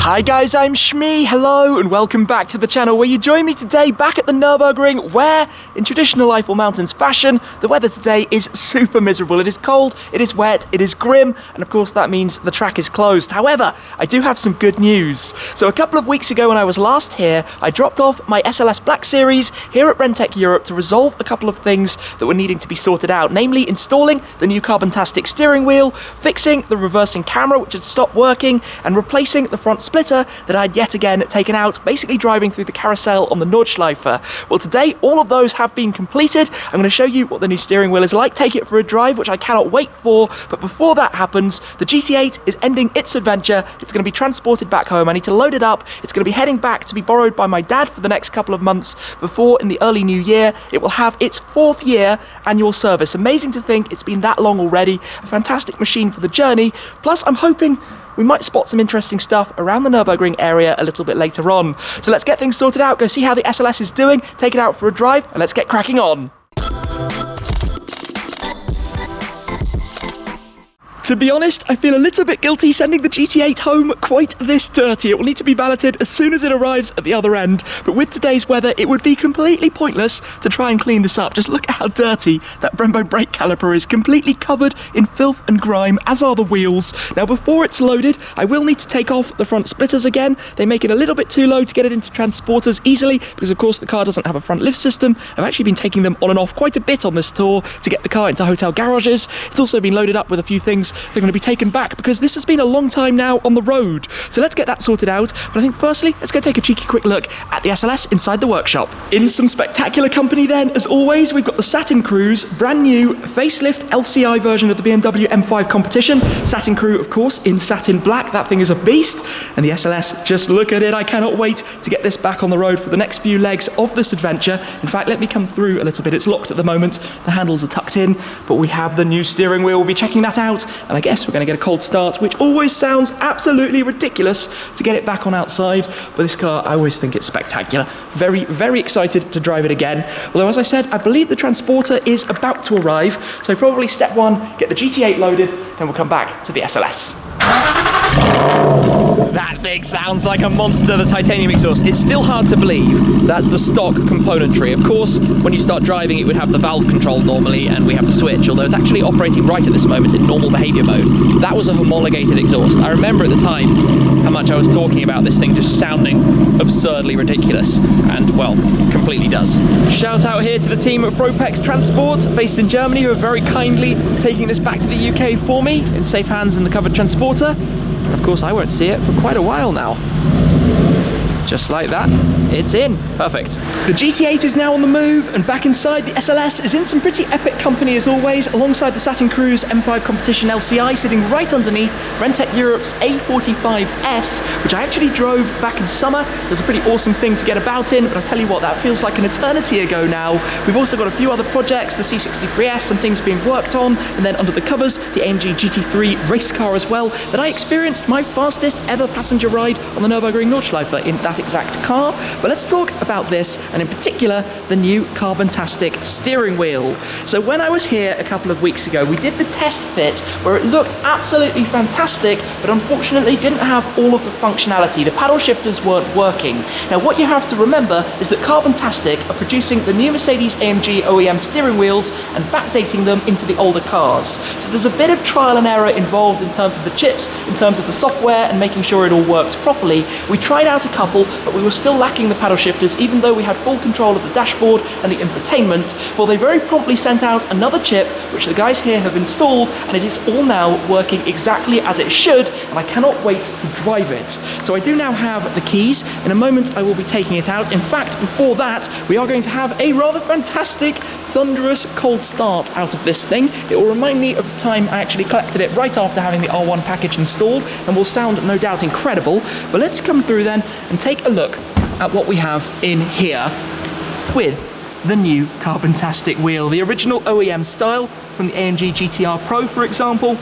Hi guys, I'm Shmee, hello and welcome back to the channel where you join me today back at the Nurburgring where, in traditional Eiffel Mountains fashion, the weather today is super miserable. It is cold, it is wet, it is grim, and of course that means the track is closed. However, I do have some good news. So a couple of weeks ago when I was last here, I dropped off my SLS Black Series here at Rentec Europe to resolve a couple of things that were needing to be sorted out, namely installing the new Carbontastic steering wheel, fixing the reversing camera which had stopped working, and replacing the front splitter that I'd yet again taken out, basically driving through the Carousell on the Nordschleife. Well, today all of those have been completed. I'm going to show you what the new steering wheel is like, take it for a drive, which I cannot wait for. But before that happens, the GT8 is ending its adventure. It's going to be transported back home. I need to load it up. It's going to be heading back to be borrowed by my dad for the next couple of months before, in the early new year, it will have its 4th year annual service. Amazing to think it's been that long already. A fantastic machine for the journey. Plus, I'm hoping we might spot some interesting stuff around the Nürburgring area a little bit later on. So let's get things sorted out, go see how the SLS is doing, take it out for a drive, and let's get cracking on. To be honest, I feel a little bit guilty sending the GT8 home quite this dirty. It will need to be valeted as soon as it arrives at the other end. But with today's weather, it would be completely pointless to try and clean this up. Just look at how dirty that Brembo brake caliper is, completely covered in filth and grime, as are the wheels. Now, before it's loaded, I will need to take off the front splitters again. They make it a little bit too low to get it into transporters easily, because of course the car doesn't have a front lift system. I've actually been taking them on and off quite a bit on this tour to get the car into hotel garages. It's also been loaded up with a few things they're going to be taken back because this has been a long time now on the road. So let's get that sorted out. But I think firstly, let's go take a cheeky quick look at the SLS inside the workshop. In some spectacular company then, as always, we've got the Satin Cruise, brand new facelift LCI version of the BMW M5 competition. Satin Crew, of course, in satin black. That thing is a beast. And the SLS, just look at it. I cannot wait to get this back on the road for the next few legs of this adventure. In fact, let me come through a little bit. It's locked at the moment. The handles are tucked in, but we have the new steering wheel. We'll be checking that out. And I guess we're going to get a cold start, which always sounds absolutely ridiculous to get it back on outside. But this car, I always think it's spectacular. Very, very excited to drive it again. Although, as I said, I believe the transporter is about to arrive. So probably step one, get the GT8 loaded, then we'll come back to the SLS. That thing sounds like a monster, the titanium exhaust. It's still hard to believe that's the stock componentry. Of course, when you start driving, it would have the valve control normally, and we have the switch, although it's actually operating right at this moment in normal behavior mode. That was a homologated exhaust. I remember at the time how much I was talking about this thing just sounding absurdly ridiculous, and, well, completely does. Shout out here to the team at Fropex Transport, based in Germany, who are very kindly taking this back to the UK for me in safe hands in the covered transporter. And of course, I won't see it for quite a while now. Just like that, it's in. Perfect. The GT8 is now on the move, and back inside, the SLS is in some pretty epic company as always, alongside the Satin Cruise M5 Competition LCI, sitting right underneath Rentec Europe's A45S, which I actually drove back in summer. It was a pretty awesome thing to get about in, but I tell you what, that feels like an eternity ago now. We've also got a few other projects, the C63S and things being worked on, and then under the covers, the AMG GT3 race car as well, that I experienced my fastest ever passenger ride on the Nurburgring Nordschleife in that exact car. But let's talk about this, and in particular the new Carbontastic steering wheel. So when I was here a couple of weeks ago, we did the test fit where it looked absolutely fantastic, but unfortunately didn't have all of the functionality. The paddle shifters weren't working. Now what you have to remember is that Carbontastic are producing the new Mercedes-AMG OEM steering wheels and backdating them into the older cars. So there's a bit of trial and error involved in terms of the chips, in terms of the software, and making sure it all works properly. We tried out a couple, but we were still lacking the paddle shifters, even though we had full control of the dashboard and the infotainment. Well, they very promptly sent out another chip, which the guys here have installed, and it is all now working exactly as it should, and I cannot wait to drive it. So I do now have the keys. In a moment, I will be taking it out. In fact, before that, we are going to have a rather fantastic, thunderous cold start out of this thing. It will remind me of the time I actually collected it right after having the R1 package installed, and will sound no doubt incredible. But let's come through then and take a look at what we have in here with the new Carbontastic wheel. The original OEM style from the AMG GTR Pro, for example,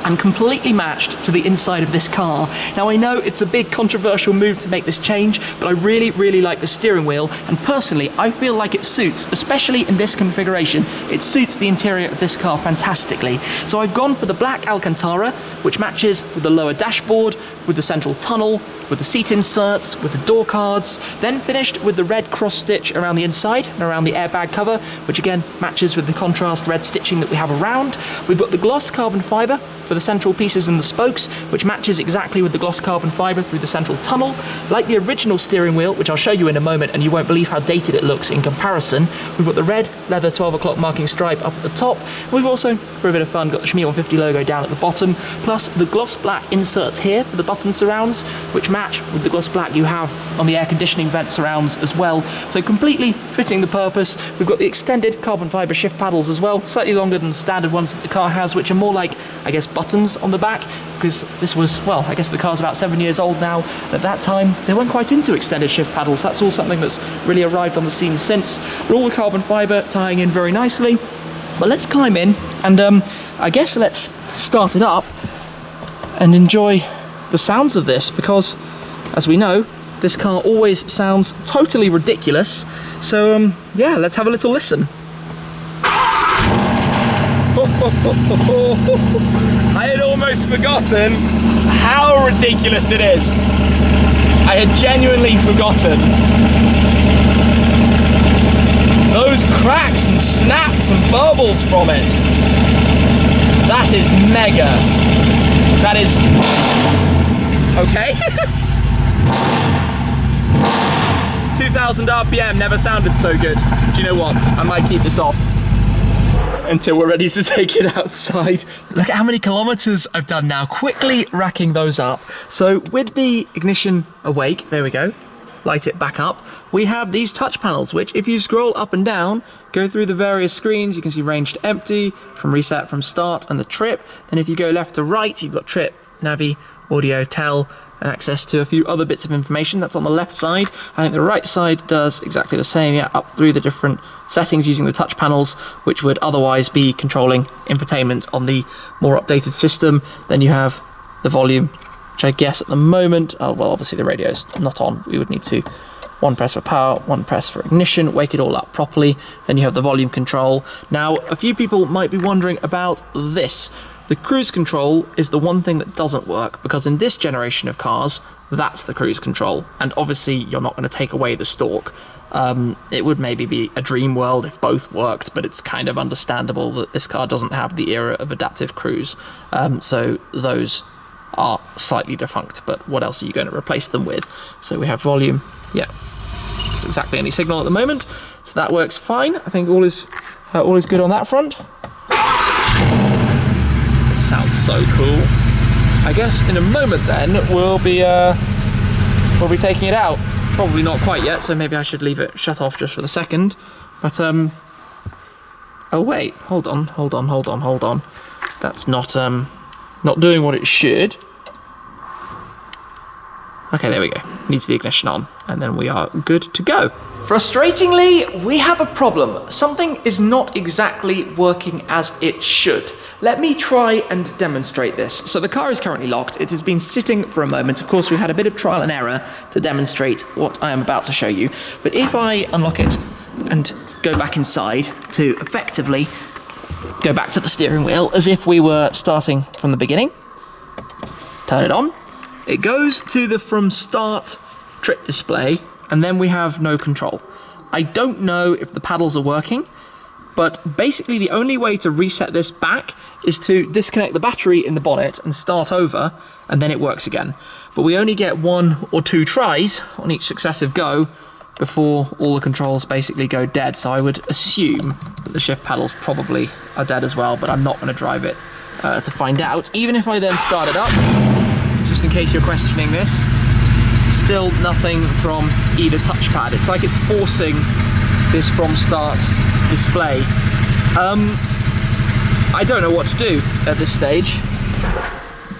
and completely matched to the inside of this car. Now I know it's a big controversial move to make this change, but I really, really like the steering wheel, and personally I feel like it suits, especially in this configuration, it suits the interior of this car fantastically. So I've gone for the black Alcantara, which matches with the lower dashboard, with the central tunnel, with the seat inserts, with the door cards, then finished with the red cross stitch around the inside and around the airbag cover, which again matches with the contrast red stitching that we have around. We've got the gloss carbon fibre for the central pieces and the spokes, which matches exactly with the gloss carbon fibre through the central tunnel. Like the original steering wheel, which I'll show you in a moment, and you won't believe how dated it looks in comparison, we've got the red leather 12 o'clock marking stripe up at the top. We've also, for a bit of fun, got the Schmier 150 logo down at the bottom, plus the gloss black inserts here for the button surrounds, which match with the gloss black you have on the air conditioning vent surrounds as well. So completely fitting the purpose. We've got the extended carbon fibre shift paddles as well, slightly longer than the standard ones that the car has, which are more like, I guess, buttons on the back, because this was, well, I guess the car's about 7 years old now. At that time, they weren't quite into extended shift paddles. That's all something that's really arrived on the scene since. But all the carbon fibre tying in very nicely. But let's climb in and I guess let's start it up and enjoy the sounds of this, because as we know, this car always sounds totally ridiculous. So yeah, let's have a little listen. I had almost forgotten how ridiculous it is. I had genuinely forgotten. Those cracks and snaps and burbles from it. That is mega. That is... okay. 2000 RPM never sounded so good. Do you know what? I might keep this off until we're ready to take it outside. Look at how many kilometers I've done now, quickly racking those up. So with the ignition awake, there we go, light it back up, we have these touch panels, which if you scroll up and down, go through the various screens, you can see range to empty, from reset, from start, and the trip. Then if you go left to right, you've got trip, navi, audio, tel, and access to a few other bits of information. That's on the left side. I think the right side does exactly the same, yeah, up through the different settings using the touch panels, which would otherwise be controlling infotainment on the more updated system. Then you have the volume, which I guess at the moment, oh well, obviously the radio's not on. We would need to one press for power, one press for ignition, wake it all up properly. Then you have the volume control. Now, a few people might be wondering about this. The cruise control is the one thing that doesn't work, because in this generation of cars, that's the cruise control. And obviously you're not going to take away the stalk. It would maybe be a dream world if both worked, but it's kind of understandable that this car doesn't have the era of adaptive cruise. So those are slightly defunct, but what else are you going to replace them with? So we have volume, yeah, it's exactly any signal at the moment. So that works fine. I think all is good on that front. Sounds so cool. I guess in a moment then we'll be taking it out. Probably not quite yet, so maybe I should leave it shut off just for the second. But oh wait, hold on. That's not doing what it should. Okay, there we go. Needs the ignition on, and then we are good to go. Frustratingly, we have a problem. Something is not exactly working as it should. Let me try and demonstrate this. So the car is currently locked. It has been sitting for a moment. Of course, we've had a bit of trial and error to demonstrate what I am about to show you. But if I unlock it and go back inside to effectively go back to the steering wheel as if we were starting from the beginning, turn it on, it goes to the from start trip display, and then we have no control. I don't know if the paddles are working, but basically the only way to reset this back is to disconnect the battery in the bonnet and start over, and then it works again. But we only get 1 or 2 tries on each successive go before all the controls basically go dead. So I would assume that the shift paddles probably are dead as well, but I'm not going to drive it to find out. Even if I then start it up, just in case you're questioning this, still nothing from either touchpad. It's like it's forcing this from start display. I don't know what to do at this stage.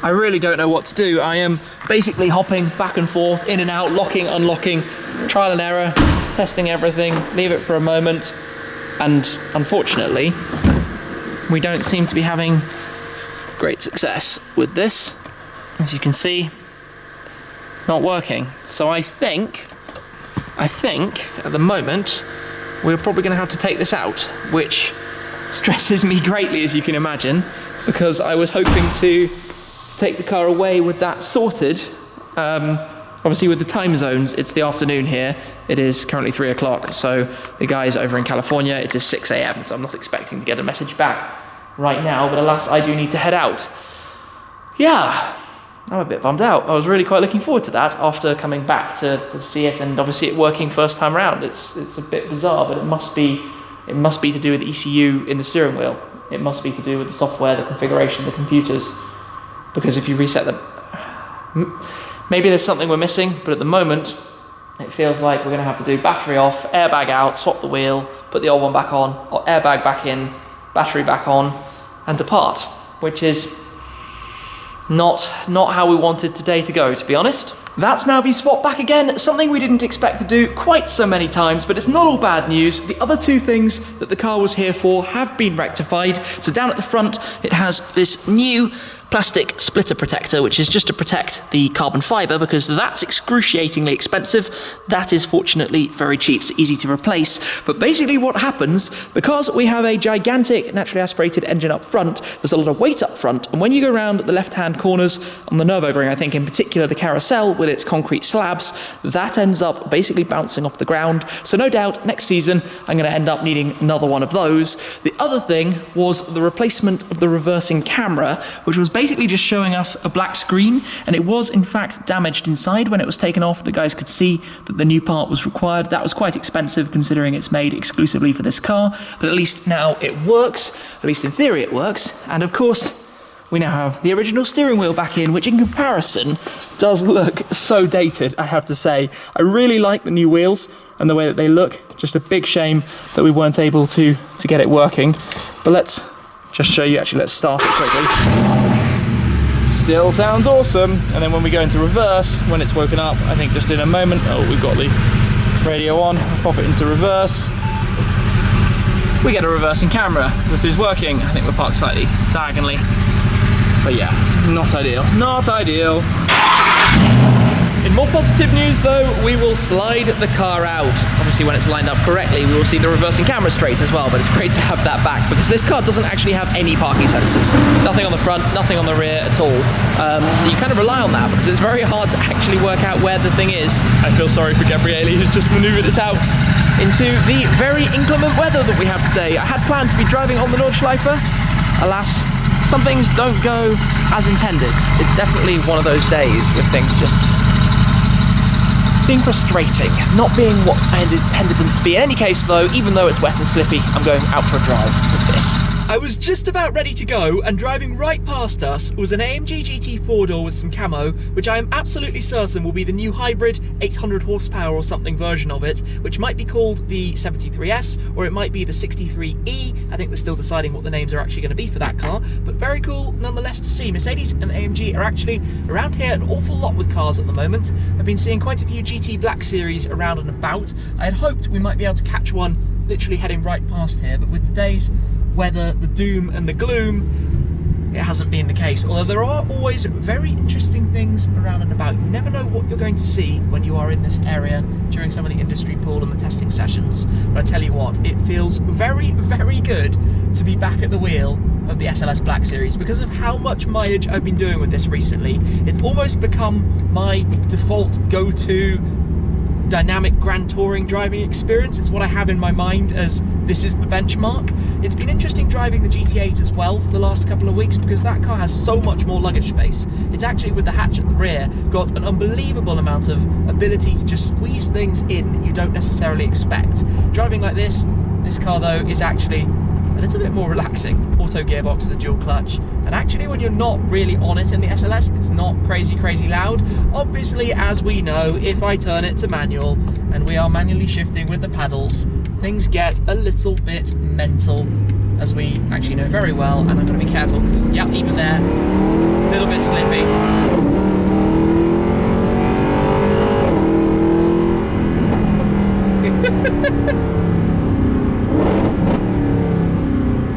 I really don't know what to do. I am basically hopping back and forth, in and out, locking, unlocking, trial and error, testing everything, leave it for a moment, and unfortunately, we don't seem to be having great success with this. As you can see, not working. So I think at the moment we're probably going to have to take this out, which stresses me greatly, as you can imagine, because I was hoping to take the car away with that sorted. Obviously with the time zones, it's the afternoon here. It is currently 3 o'clock, so the guys over in California, it is 6 a.m, so I'm not expecting to get a message back right now, but alas, I do need to head out. Yeah, I'm a bit bummed out. I was really quite looking forward to that after coming back to see it, and obviously it working first time around. It's a bit bizarre, but it must be to do with the ECU in the steering wheel. It must be to do with the software, the configuration, the computers, because if you reset them, maybe there's something we're missing, but at the moment, it feels like we're going to have to do battery off, airbag out, swap the wheel, put the old one back on, or airbag back in, battery back on, and depart, which is not how we wanted today to go, to be honest. That's now been swapped back again, something we didn't expect to do quite so many times, but it's not all bad news. The other two things that the car was here for have been rectified. So down at the front, it has this new plastic splitter protector, which is just to protect the carbon fibre, because that's excruciatingly expensive. That is fortunately very cheap, so easy to replace. But basically what happens, because we have a gigantic naturally aspirated engine up front, there's a lot of weight up front, and when you go around the left-hand corners on the Nurburgring, I think in particular the Carousell with its concrete slabs, that ends up basically bouncing off the ground. So no doubt next season I'm going to end up needing another one of those. The other thing was the replacement of the reversing camera, which was basically just showing us a black screen, and it was in fact damaged inside. When it was taken off, the guys could see that the new part was required. That was quite expensive considering it's made exclusively for this car, but at least now it works, at least in theory it works. And of course we now have the original steering wheel back in, which in comparison does look so dated, I have to say. I really like the new wheels and the way that they look. Just a big shame that we weren't able to get it working. But let's just show you, actually let's start it quickly. Still sounds awesome. And then when we go into reverse, when it's woken up, I think just in a moment, oh, we've got the radio on, I'll pop it into reverse. We get a reversing camera that is working. I think we're parked slightly diagonally. But yeah, not ideal, not ideal. In more positive news though, we will slide the car out. Obviously when it's lined up correctly, we will see the reversing camera straight as well, but it's great to have that back because this car doesn't actually have any parking sensors. Nothing on the front, nothing on the rear at all. So you kind of rely on that because it's very hard to actually work out where the thing is. I feel sorry for Gabriele, who's just maneuvered it out into the very inclement weather that we have today. I had planned to be driving on the Nordschleife. Alas, some things don't go as intended. It's definitely one of those days with things just being frustrating, not being what I intended them to be. In any case though, even though it's wet and slippy, I'm going out for a drive with this. I was just about ready to go, and driving right past us was an AMG GT 4-door with some camo, which I am absolutely certain will be the new hybrid 800 horsepower or something version of it, which might be called the 73S, or it might be the 63E. I think they're still deciding what the names are actually going to be for that car, but very cool nonetheless to see. Mercedes and AMG are actually around here an awful lot with cars at the moment. I've been seeing quite a few GT Black Series around and about. I had hoped we might be able to catch one literally heading right past here, but with today's weather, the doom and the gloom, it hasn't been the case. Although there are always very interesting things around and about. You never know what you're going to see when you are in this area during some of the industry pool and the testing sessions. But I tell you what, it feels very, very good to be back at the wheel of the SLS Black Series because of how much mileage I've been doing with this recently. It's almost become my default go-to dynamic grand touring driving experience. It's what I have in my mind as this is the benchmark. It's been interesting driving the GT8 as well for the last couple of weeks because that car has so much more luggage space. It's actually, with the hatch at the rear, got an unbelievable amount of ability to just squeeze things in that you don't necessarily expect. Driving like this car though is actually a little bit more relaxing. Auto gearbox, the dual clutch, and actually when you're not really on it in the SLS, it's not crazy loud. Obviously, as we know, if I turn it to manual and we are manually shifting with the paddles, things get a little bit mental, as we actually know very well. And I'm going to be careful because, yeah, even there, a little bit slippy.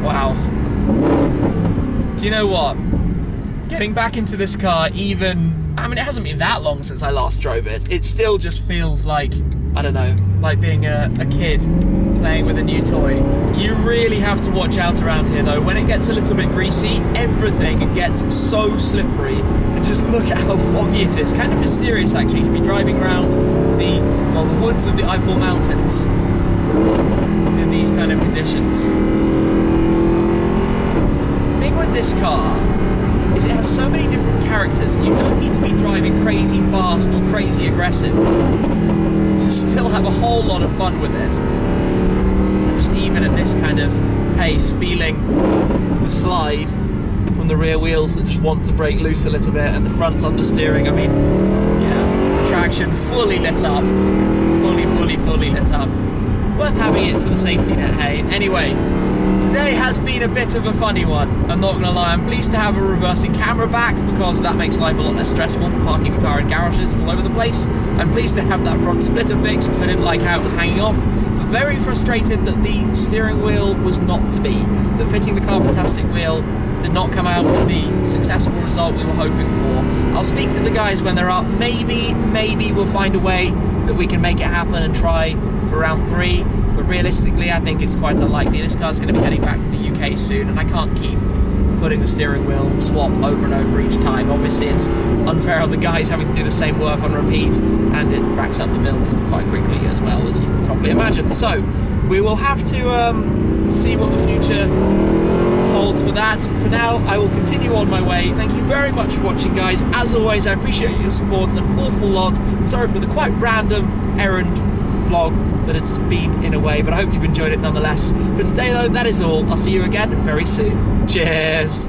Wow. Do you know what? getting back into this car, even, I mean, it hasn't been that long since I last drove it. It still just feels like, I don't know, like being a kid playing with a new toy. You really have to watch out around here though. When it gets a little bit greasy, everything gets so slippery. And just look at how foggy it is. Kind of mysterious actually to be driving around the woods of the Eiffel Mountains in these kind of conditions. The thing with this car is it has so many different characters and you don't need to be driving crazy fast or crazy aggressive to still have a whole lot of fun with it. Just even at this kind of pace, feeling the slide from the rear wheels that just want to break loose a little bit, and the front understeering. I mean, yeah, traction fully lit up, fully lit up. Worth having it for the safety net, hey. Anyway, today has been a bit of a funny one, I'm not gonna lie. I'm pleased to have a reversing camera back because that makes life a lot less stressful for parking the car in garages all over the place. I'm pleased to have that front splitter fixed because I didn't like how it was hanging off. But very frustrated that the steering wheel was not to be, that fitting the Carbontastic wheel did not come out with the successful result we were hoping for. I'll speak to the guys when they're up. Maybe we'll find a way that we can make it happen and try for round 3, but realistically I think it's quite unlikely. This car's going to be heading back to the UK soon and I can't keep putting the steering wheel swap over and over each time. Obviously it's unfair on the guys having to do the same work on repeat, and it racks up the bills quite quickly as well, as you can probably imagine. So we will have to see what the future holds for that. For now, I will continue on my way. Thank you very much for watching, guys. As always, I appreciate your support an awful lot. I'm sorry for the quite random errand vlog that it's been in a way, but I hope you've enjoyed it nonetheless. For today though, that is all. I'll see you again very soon. Cheers!